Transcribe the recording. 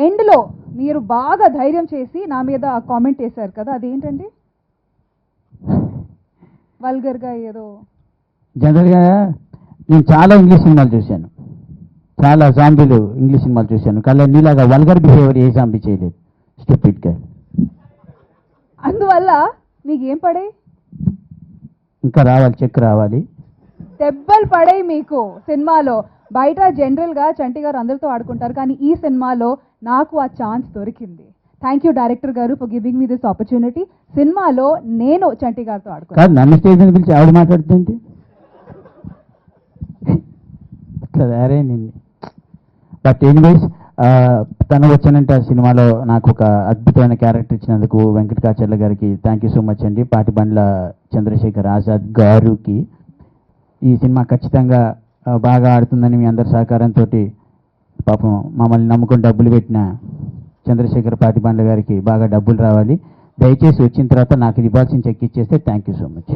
ఎండ్లో మీరు బాగా ధైర్యం చేసి నా మీద కామెంట్ చేశారు కదా, అదేంటండి? వల్గర్గా ఏదో. జనరల్గా నేను చాలా ఇంగ్లీష్ సినిమాలు చూశాను, చాలా జాంబీలు ఇంగ్లీష్ సినిమాలు చూశాను, కానీ నీలాగా వల్గర్ బిహేవియర్ ఏ జాంబీ చేయలేదు. స్టూపిడ్ గా. అందువల్ల మీకేం పడే? ఇంకా రావాలి, చెక్ రావాలి. దెబ్బలు పడే మీకు సినిమాలో. బయట జనరల్గా చంటి గారు అందరితో ఆడుకుంటారు, కానీ ఈ సినిమాలో నాకు ఆ ఛాన్స్ దొరికింది. థ్యాంక్ యూ డైరెక్టర్ గారు for giving me this opportunity. సినిమాలో నేను చంటి గారితో ఆడుకున్నాను. నన్ను స్టేజ్ మీద పిలిచి ఆవిడ మాట్లాడుతుంది అట్లా అరే నిన్ను. బట్ ఎనీవేస్ తను వచ్చానంటే ఆ సినిమాలో నాకు ఒక అద్భుతమైన క్యారెక్టర్ ఇచ్చినందుకు వెంకట కాచర్ల గారికి థ్యాంక్ యూ సో మచ్ అండి. పాటిబండ్ల చంద్రశేఖర్ ఆజాద్ గారికి ఈ సినిమా ఖచ్చితంగా బాగా ఆడుతుందని మీ అందరి సహకారంతో పాపం మమ్మల్ని నమ్ముకొని డబ్బులు పెట్టిన చంద్రశేఖర్ పాటిబండ్ల గారికి బాగా డబ్బులు రావాలి. దయచేసి వచ్చిన తర్వాత నాకు ఇవ్వాల్సిన చెక్ ఇచ్చేస్తే థ్యాంక్ యూ సో మచ్.